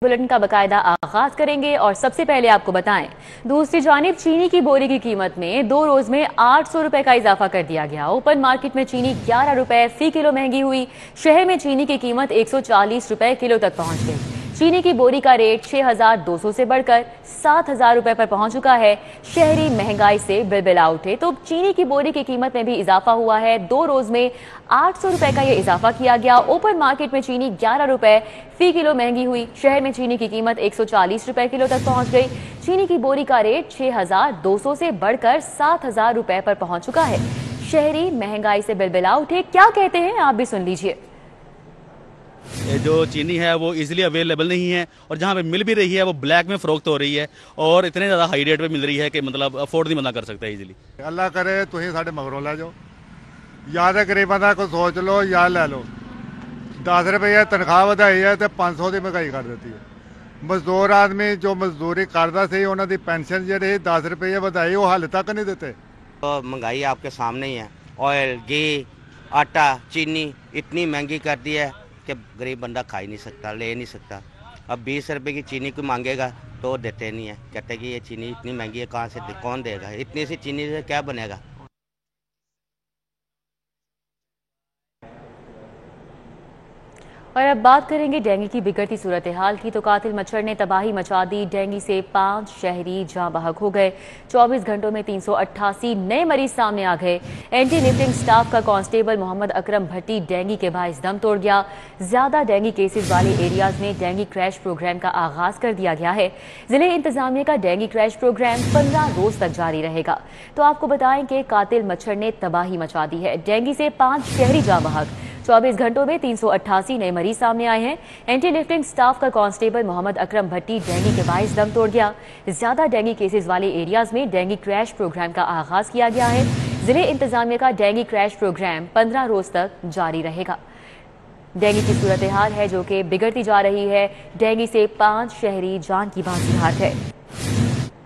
Bulletin का बाकायदा आगाज करेंगे और सबसे पहले आपको बताएं, दूसरी जानिब चीनी की बोरी की कीमत में 2 रोज में 800 रुपए का इजाफा कर दिया गया। ओपन मार्केट में चीनी 11 रुपए फी किलो महंगी हुई। शहर में चीनी की कीमत 140 रुपए किलो तक पहुंच गई। चीनी की बोरी का रेट 6,200 से बढ़कर 7,000 रुपए पर पहुंच चुका है। शहरी महंगाई से बिलबिला उठे तो चीनी की बोरी की कीमत में भी इजाफा हुआ है। 2 रोज में 800 रुपए का ये इजाफा किया गया। ओपन मार्केट में चीनी 11 रुपए फी किलो महंगी हुई। शहर में चीनी की कीमत 140 रुपए किलो तक पहुंच गई। चीनी की बोरी का रेट 6,200 से बढ़कर 7,000 रुपए पर पहुंच चुका है। शहरी महंगाई से बिलबिला उठे, क्या कहते हैं आप भी सुन लीजिए। जो चीनी है वो इजीली अवेलेबल नहीं है और जहाँ पे मिल भी रही है वो ब्लैक में फरोख्त हो रही है और इतने ज़्यादा हाई रेट पे मिल रही है कि मतलब अफोर्ड नहीं बंदा कर सकता इजीली। अल्लाह करे तुम साढ़े मगरों लै जाओ, या तो गरीबों का कोई सोच लो या लै लो। 10 रुपये तनख्वाह वधाई है तो 500 की महंगाई कर दी है। मजदूर आदमी जो मजदूरी करता सी उन्होंने पेंशन जी 10 रुपये वधाई वो हाल तक नहीं देते। तो महंगाई आपके सामने ही है। ऑयल, घी, आटा, चीनी इतनी महंगी कर दी है कि गरीब बंदा खा ही नहीं सकता, ले नहीं सकता। अब 20 रुपए की चीनी कोई मांगेगा तो देते नहीं है, कहते कि ये चीनी इतनी महंगी है, कहाँ से कौन देगा, इतनी सी चीनी से क्या बनेगा। और अब बात करेंगे डेंगू की बिगड़ती सूरत हाल की। तो कातिल मच्छर ने तबाही मचा दी। डेंगू से 5 शहरी जाँ बहक हो गए। 24 घंटों में 388 नए मरीज सामने आ गए। एंटी लिफ्टिंग स्टाफ का कांस्टेबल मोहम्मद अकरम भट्टी डेंगू के बाइस दम तोड़ गया। ज्यादा डेंगू केसेस वाले एरियाज में डेंगू क्रैश प्रोग्राम का आगाज कर दिया गया है। जिले इंतजामिया का डेंगू क्रैश प्रोग्राम 15 रोज तक जारी रहेगा। तो आपको बताएं कि कातिल मच्छर ने तबाही मचा दी है। डेंगू से 5 शहरी जाँ बहक। 24 घंटों में 388 नए मरीज सामने आए हैं। एंटी लिफ्टिंग स्टाफ का कांस्टेबल मोहम्मद अकरम भट्टी डेंगू के बाइस दम तोड़ गया। ज्यादा डेंगू केसेस वाले एरियाज में डेंगू क्रैश प्रोग्राम का आगाज किया गया है। जिले इंतजामिया का डेंगू क्रैश प्रोग्राम 15 रोज तक जारी रहेगा। डेंगू की सूरत हाल है जो कि बिगड़ती जा रही है। डेंगू से 5 शहरी जान की बाजी हार गए।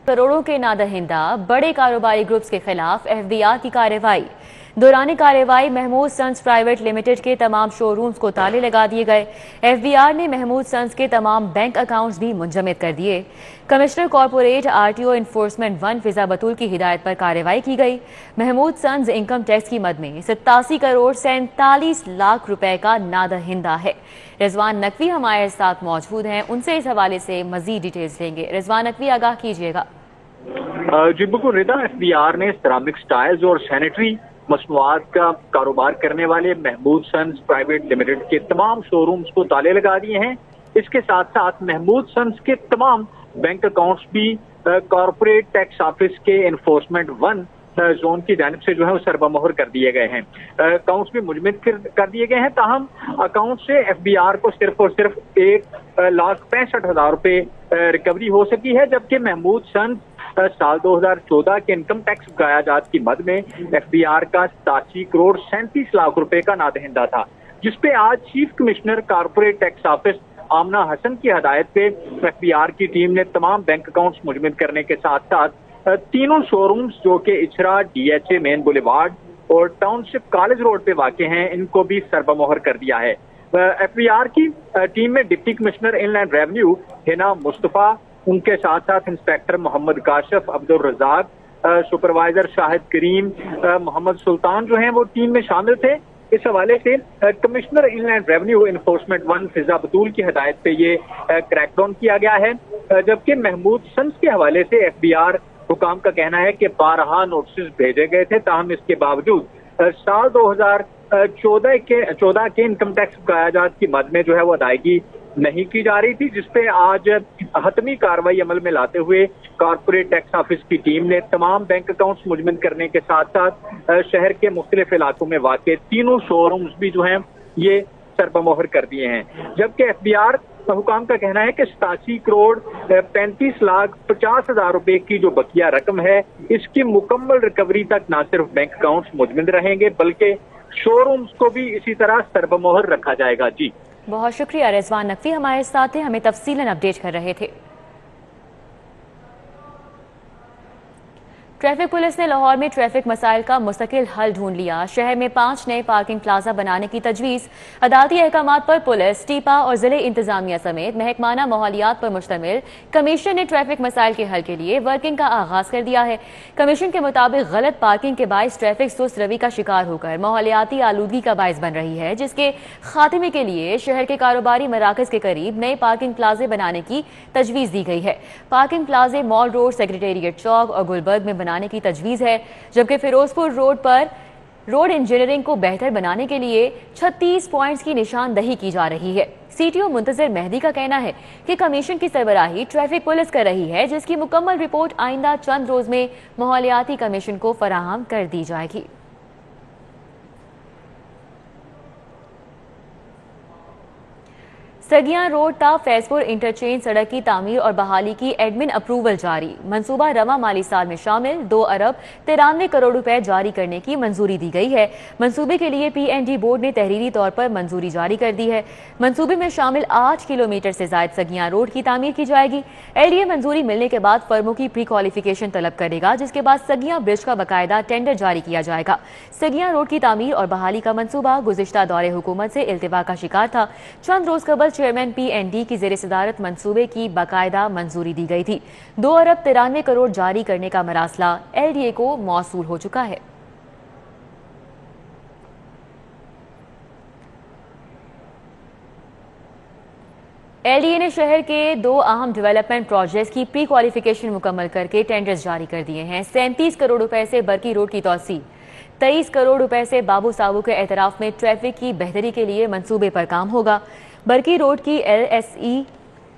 करोड़ों के नादहिंदा बड़े कारोबारी ग्रुप्स के खिलाफ FBI की कार्रवाई। दौरान कार्रवाई महमूद सन्स प्राइवेट लिमिटेड के तमाम शोरूम्स को ताले लगा दिए गए। FBI ने महमूद सन्स के तमाम बैंक अकाउंट्स भी मुंजमद कर दिए। कमिश्नर कॉर्पोरेट RTO इन्फोर्समेंट 1 फिजा बतूल की हिदायत पर कार्रवाई की गई। महमूद सन्स इनकम टैक्स की मद में 87 करोड़ 47 लाख रुपए का नादहिंदा है। रिजवान नकवी हमारे साथ मौजूद हैं, उनसे इस हवाले से मजीद डिटेल्स लेंगे। रिजवान नकवी, आगाह कीजिएगा। जी बिल्कुल रिदा, FBI ने सेरामिक्स, टाइल्स और सैनिटरी मसनूआत का कारोबार करने वाले महमूद सन्स प्राइवेट लिमिटेड के तमाम शोरूम्स को ताले लगा दिए हैं। इसके साथ साथ महमूद सन्स के तमाम बैंक अकाउंट्स भी कॉर्पोरेट टैक्स ऑफिस के इन्फोर्समेंट 1 जोन की जानिब से जो है वो सरबमोहर कर दिए गए हैं। अकाउंट्स भी मुजमद कर दिए गए हैं। ताहम अकाउंट से FBI को सिर्फ और सिर्फ 1,65,000 रुपए रिकवरी हो सकी है, जबकि महमूद सन्स साल 2014 के इनकम टैक्स बकायाजात की मद में FBI का 87 करोड़ 37 लाख रुपए का नादहिंदा था, जिसपे आज chief commissioner corporate tax office Amna Hasan की हदायत पे FBI की टीम ने तमाम बैंक अकाउंट्स मुजमद करने के साथ साथ तीनों शोरूम्स जो कि इचरा, DHA मेन बुलेवार्ड और टाउनशिप कॉलेज रोड पे वाक़े हैं, इनको भी सरबमोहर कर दिया है। FBI की टीम में deputy commissioner inland revenue Hina Mustafa, उनके साथ साथ इंस्पेक्टर मोहम्मद काशिफ, अब्दुल रजाक, सुपरवाइजर शाहिद करीम, मोहम्मद सुल्तान जो हैं वो टीम में शामिल थे। इस हवाले से कमिश्नर इनलैंड रेवेन्यू इन्फोर्समेंट 1 फिजा बतूल की हदायत पे ये क्रैकडाउन किया गया है। जबकि महमूद सन्स के हवाले से FBI हुकाम का कहना है कि 12 नोटिस भेजे गए थे, ताहम इसके बावजूद साल 2014 के इनकम टैक्स बकायाजात की मद में जो है वो अदायगी नहीं की जा रही थी, जिसपे आज हतमी कार्रवाई अमल में लाते हुए कॉर्पोरेट टैक्स ऑफिस की टीम ने तमाम बैंक अकाउंट्स मुजमद करने के साथ साथ शहर के मुख्तलिफ इलाकों में वाक़े तीनों शोरूम्स भी जो हैं ये सरबमोहर कर दिए हैं। जबकि FBI हुकाम का कहना है कि 87 करोड़ 35 लाख 50 हजार रुपए की जो बकिया रकम है, इसकी मुकम्मल रिकवरी तक न सिर्फ बैंक अकाउंट्स मुजमद रहेंगे बल्कि शोरूम्स को भी इसी तरह सरबमोहर रखा जाएगा। जी बहुत शुक्रिया रिजवान नकवी हमारे साथ हैं, हमें तफसीलन अपडेट कर रहे थे। ट्रैफिक पुलिस ने लाहौर में ट्रैफिक मसाइल का मुस्तकिल हल ढूंढ लिया। शहर में 5 नए पार्किंग प्लाजा बनाने की तजवीज़। अदालती अहकामात पर पुलिस, टीपा और जिले इंतजामिया समेत महकमाना माहौलियात पर मुश्तमिल कमीशन ने ट्रैफिक मसाइल के हल के लिए वर्किंग का आगाज कर दिया है। कमीशन के मुताबिक गलत पार्किंग के बायस ट्रैफिक सुस्त रवि का शिकार होकर माहौलियाती आलूदगी का बायस बन रही है, जिसके खात्मे के लिए शहर के कारोबारी मराकज के करीब नए पार्किंग प्लाजे बनाने की तजवीज़ दी गई है। पार्किंग प्लाजे मॉल रोड, सेक्रेटेरिएट चौक और गुलबर्ग में बनाने की तजवीज़ है, जबकि फिरोजपुर रोड पर रोड इंजीनियरिंग को बेहतर बनाने के लिए 36 पॉइंट्स की निशानदही की जा रही है। सीटीओ मुंतजर मेहदी का कहना है कि कमीशन की सरबराही ट्रैफिक पुलिस कर रही है, जिसकी मुकम्मल रिपोर्ट आइंदा चंद रोज में माहौलियाती कमीशन को फराहम कर दी जाएगी। सगियां रोड ता फैजपुर इंटरचेंज सड़क की तामीर और बहाली की एडमिन अप्रूवल जारी। मंसूबा रवा माली साल में शामिल 2 अरब 93 करोड़ रुपए जारी करने की मंजूरी दी गई है। मंसूबे के लिए PNG बोर्ड ने तहरीरी तौर पर मंजूरी जारी कर दी है। मंसूबे में शामिल 8 किलोमीटर से जायद सगियां रोड की तामीर की जाएगी। LDA मंजूरी मिलने के बाद फर्मों की प्री क्वालिफिकेशन तलब करेगा, जिसके बाद सगियां ब्रिज का बाकायदा टेंडर जारी किया जाएगा। सगियां रोड की तामीर और बहाली का मंसूबा गुज़िश्ता दौरे हुकूमत से इल्तिवा का शिकार था। चंद रोज कबल चेयरमैन PND की ज़ेर सदारत मंसूबे की बाकायदा मंजूरी दी गई थी। 2 अरब 93 करोड़ जारी करने का मरासला LDA को मौसूल हो चुका है। LDA ने शहर के 2 अहम डेवलपमेंट प्रोजेक्ट्स की प्री क्वालिफिकेशन मुकम्मल करके टेंडर्स जारी कर दिए हैं। 37 करोड़ रुपए से बरकी रोड की तोसी, 23 करोड़ रुपए से बाबू साबू के एतराफ में ट्रैफिक की बेहतरी के लिए मंसूबे पर काम होगा। बरकी रोड की LSE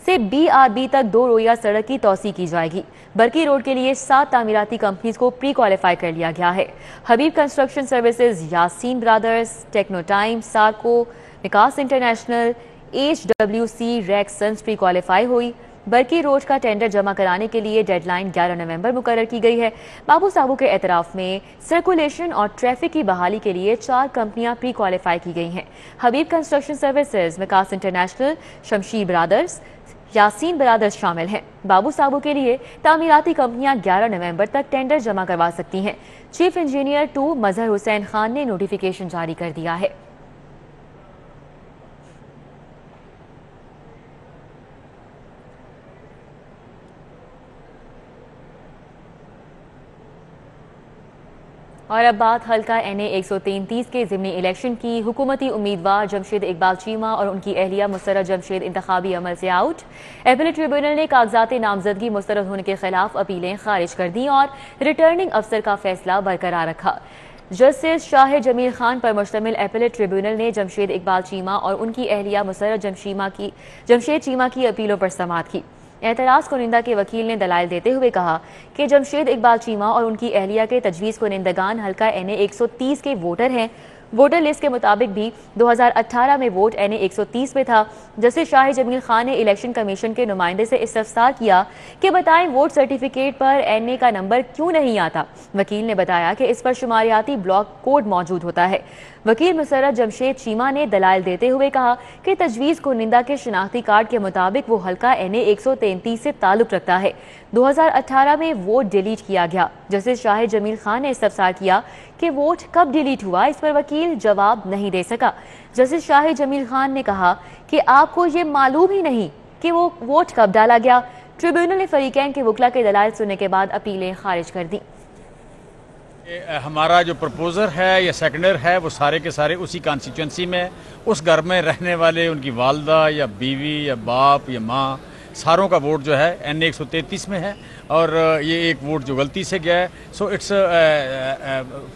से BRB तक 2 रोया सड़क की तोसी की जाएगी। बरकी रोड के लिए 7 तामीराती कंपनीज को प्री क्वालिफाई कर लिया गया है। Habib construction services, Yasin brothers, Technotime, सार्को, विकास इंटरनेशनल, HWC रेक्सन्स प्री क्वालिफाई हुई। बरकी रोड का टेंडर जमा कराने के लिए डेडलाइन 11 नवंबर मुकर्रर की गई है। बाबू साबू के एतराफ में सर्कुलेशन और ट्रैफिक की बहाली के लिए 4 कंपनियां प्री क्वालिफाई की गई हैं। हबीब कंस्ट्रक्शन सर्विसेज, विकास इंटरनेशनल, शमशीर ब्रदर्स, यासीन ब्रदर्स शामिल हैं। बाबू साबू के लिए तामीराती कंपनियां 11 नवंबर तक टेंडर जमा करवा सकती हैं। चीफ इंजीनियर 2 मजहर हुसैन खान ने नोटिफिकेशन जारी कर दिया है। और अब बात हल्का NA 133 के ज़िमनी इलेक्शन की। हुकूमती उम्मीदवार जमशेद इकबाल चीमा और उनकी अहलिया मुस्तरद जमशेद इंतखाबी अमल से आउट। एपीलेट ट्रिब्यूनल ने कागजात नामजदगी मुस्तरद होने के खिलाफ अपीलें खारिज कर दी और रिटर्निंग अफसर का फैसला बरकरार रखा। जस्टिस शाह जमील खान पर मुश्तमिल एपीलेट ट्रिब्यूनल ने जमशेद इकबाल चीमा और उनकी अहलिया मुस्तरद जमशेद चीमा की अपीलों पर समाअत की। एतराज़ कुनिंदा के वकील ने दलाइल देते हुए कहा कि जमशेद इकबाल चीमा और उनकी अहलिया के तजवीज़ कुनिंदगान हल्का NA 130 के वोटर हैं। वोटर लिस्ट के मुताबिक भी 2018 में वोट NA 130 में था। जस्टिस शाह जमील खान ने इलेक्शन कमीशन के नुमाइंदे से इस्तफसार किया कि बताएं वोट सर्टिफिकेट पर NA का नंबर क्यों नहीं आता। वकील ने बताया कि इस पर शुमारियाती ब्लॉक कोड मौजूद होता है। वकील मुसर्रत जमशेद चीमा ने दलाइल देते हुए कहा कि तजवीज़ कुनिंदा के शनाख्ती कार्ड के मुताबिक वो हल्का NA 133 से ताल्लुक रखता है। 2018 में वोट डिलीट किया गया। जस्टिस शाह जमील खान ने इस्तफसार किया कि वोट कब डिलीट हुआ, इस पर वकील जवाब नहीं दे सका। जस्टिस शाह जमील खान ने कहा कि आपको ये मालूम ही नहीं कि वो वोट कब डाला गया। ट्रिब्यूनल ने फरीकैन के वकला के दलाइल सुनने के बाद अपीलें खारिज कर दी। हमारा जो प्रपोजर है या सेकेंडर है वो सारे के सारे उसी कॉन्स्टिट्यूंसी में, उस घर में रहने वाले उनकी वालदा या बीवी या बाप या माँ, सारों का वोट जो है NA 133 में है और ये एक वोट जो गलती से गया है। सो इट्स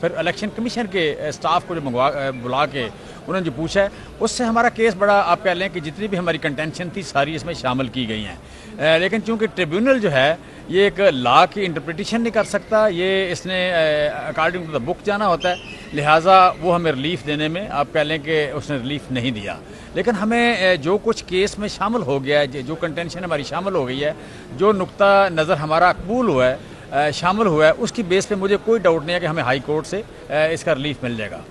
फिर इलेक्शन कमीशन के स्टाफ को जो बुला के उन्होंने जो पूछा है उससे हमारा केस बड़ा, आप कह लें कि जितनी भी हमारी कंटेंशन थी सारी इसमें शामिल की गई हैं। लेकिन चूंकि ट्रिब्यूनल जो है ये एक लॉ की इंटरप्रिटेशन नहीं कर सकता, ये इसने अकॉर्डिंग टू द बुक जाना होता है, लिहाजा वो हमें रिलीफ देने में आप कह लें कि उसने रिलीफ नहीं दिया। लेकिन हमें जो कुछ केस में शामिल हो गया है, जो कंटेंशन हमारी शामिल हो गई है, जो नुक्ता नज़र हमारा कबूल हुआ है, शामिल हुआ है, उसकी बेस पे मुझे कोई डाउट नहीं है कि हमें हाई कोर्ट से इसका रिलीफ मिल जाएगा।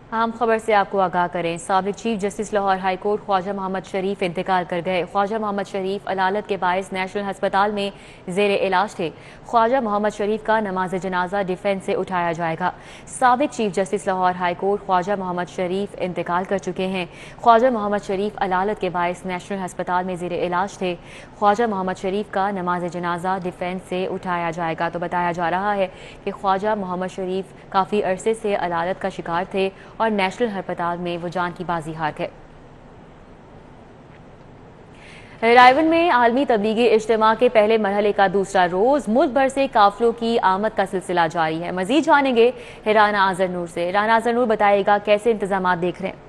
अहम खबर से आपको आगाह करें। साबिक chief justice Lahore high court Khwaja Mohammad Sharif इंतकाल कर गए। ख्वाजा मोहम्मद शरीफ अलालत के बायस नेशनल हस्पताल में जेर इलाज थे। ख्वाजा मोहम्मद शरीफ का नमाज जनाजा डिफेंस से उठाया जाएगा। साबिक chief justice Lahore high court Khwaja Mohammad Sharif इंतकाल कर चुके हैं। ख्वाजा मोहम्मद शरीफ अलालत के बायस नेशनल हस्पताल में जेर इलाज थे। ख्वाजा मोहम्मद शरीफ का नमाज जनाजा डिफेंस से उठाया जाएगा। तो बताया जा रहा है कि ख्वाजा मोहम्मद शरीफ काफ़ी अरसे से अलालत का शिकार थे और नेशनल अस्पताल में वो जान की बाजी हार गए। रायवन में आलमी तबलीगी इज्तिमा के पहले मरहले का दूसरा रोज मुल्क भर से काफिलों की आमद का सिलसिला जारी है। मजीद जानेंगे राना आजर नूर से। राना आजर नूर बताएगा कैसे इंतजाम देख रहे हैं।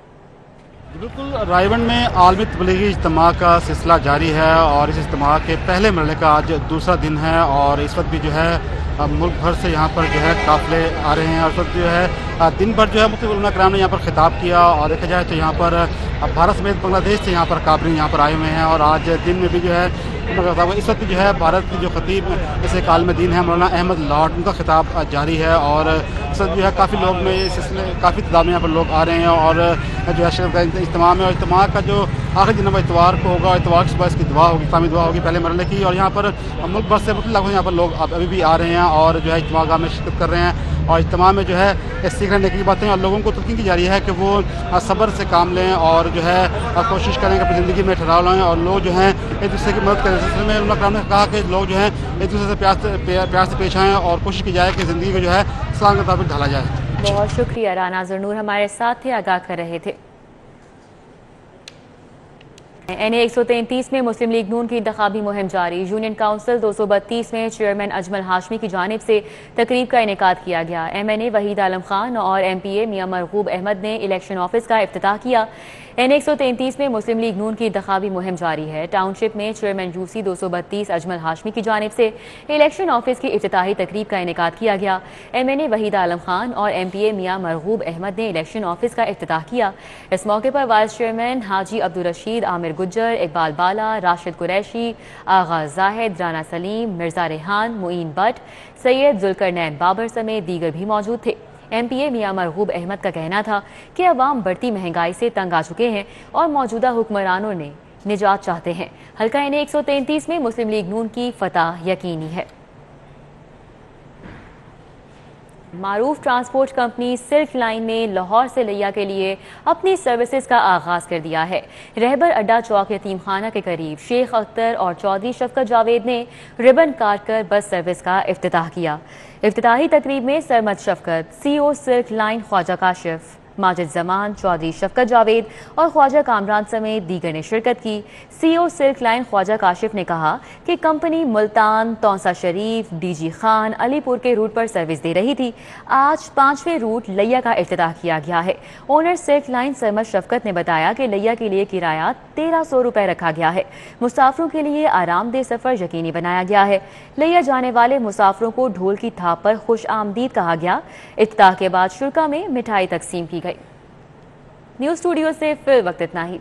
बिल्कुल, रायवन में आलमी तबलीगी इज्तिमा का सिलसिला जारी है और इस इज्तिमा के पहले मरहले का आज दूसरा दिन है और इस वक्त भी जो है मुल्क भर से यहाँ पर जो है काफिले आ रहे हैं और इस वक्त जो है दिन भर जो है मुख्तलिफ उलमा कराम ने यहाँ पर खिताब किया और देखा जाए तो यहाँ पर भारत समेत बांग्लादेश से यहाँ पर काफिले यहाँ पर आए हुए हैं और आज दिन में भी जो है इस वक्त जो है भारत की जो खतीब इस काल में दीन है मौलाना अहमद लॉर्ड, उनका खिताब जारी है और इस वक्त जो है काफ़ी लोग में इस सिलसिले काफ़ी तादाद में यहाँ पर लोग आ रहे हैं और जो है शिरकत का इज्तिमा है और इज्तिमा का जो आखिरी दिन इतवार को होगा, इतवार की सुबह इसकी दुआ होगी, इस्लामी दुआ होगी पहले मरहले की और यहाँ पर मुल्क भर से मुख्तलिफ यहाँ पर लोग अभी भी आ रहे हैं और जो है इज्तिमा गाह में शिरकत कर रहे हैं और इज्तिमा में जो है सीखने की बातें और लोगों को तलकीन की जा रही है कि वो सब्र से काम लें और जो है कोशिश करें कि अपनी ज़िंदगी में ठहराव लाएँ और लोग जो हैं एक दूसरे की मदद करें। इस सिलसिले में उलमा कराम ने कहा कि लोग जो हैं एक दूसरे से प्यार से पेश आएँ और कोशिश की जाए कि ज़िंदगी को जो है इस्लाम के मुताबिक ढाला जाए। बहुत शुक्रिया राना आजर नूर हमारे साथ थे, आगाह कर रहे थे। NA 133 में मुस्लिम लीग नून की इंतखाबी मुहिम जारी। यूनियन काउंसिल 232 में चेयरमैन अजमल हाशमी की जानिब से तकरीब का इनेकाद किया गया। MNA वहीद आलम खान और MPA मियां मरगूब अहमद ने इलेक्शन ऑफिस का इफ्तिताह किया। NA 133 में मुस्लिम लीग नून की इंतखाबी मुहिम जारी है। टाउनशिप में चेयरमैन यूसी 232 अजमल हाशमी की जानिब से इलेक्शन ऑफिस की इफ्तिताही तकरीब का इनेकाद किया गया। MNA वहीद आलम खान और MPA मियां मरगूब अहमद ने इलेक्शन ऑफिस का इफ्तिताह किया। इस मौके पर वाइस चेयरमैन हाजी अब्दुल रशीद, आमिर गुज्जर, इकबाल बाला, राशिद कुरैशी, आगा जाहिद, राना सलीम, मिर्जा रेहान, मुईन बट, सैयद जुल्करनैन बाबर समेत दीगर भी मौजूद थे। MPA मियां मरगूब अहमद का कहना था कि अवाम बढ़ती महंगाई से तंग आ चुके हैं और मौजूदा हुक्मरानों ने निजात चाहते हैं। हल्का NA 133 में मुस्लिम लीग नून की फतह यकीनी है। मारूफ ट्रांसपोर्ट कंपनी सिल्क लाइन ने लाहौर से लिया के लिए अपनी सर्विसेज का आगाज कर दिया है। रहबर अड्डा चौक यतीम खाना के करीब शेख अख्तर और चौधरी शफकत जावेद ने रिबन काट कर बस सर्विस का इफ्तिताह किया। इफ्तिताही तकरीब में Sarmad Shafqat, CO silk line Khwaja Kashif, Majid Zaman, Chaudhry Shafqat Javed और ख्वाजा कामरान समेत दीगर ने शिरकत की। CO silk line Khwaja Kashif ने कहा कि कंपनी मुल्तान, तौसा शरीफ, DG खान, अलीपुर के रूट पर सर्विस दे रही थी। आज 5वें रूट लिया का इफ्तिताह किया गया है। ओनर सिल्क लाइन सरमद शफकत ने बताया कि लिया के लिए किराया 1300 रुपए रखा गया है। मुसाफिरों के लिए आरामदेह सफर यकीनी बनाया गया है। लिया जाने वाले मुसाफिरों को ढोल की थाप पर खुश आमदीद कहा गया। इफ्तिताह के बाद शुरा में मिठाई तकसीम की गई। न्यूज़ स्टूडियो से फिर वक्त इतना ही।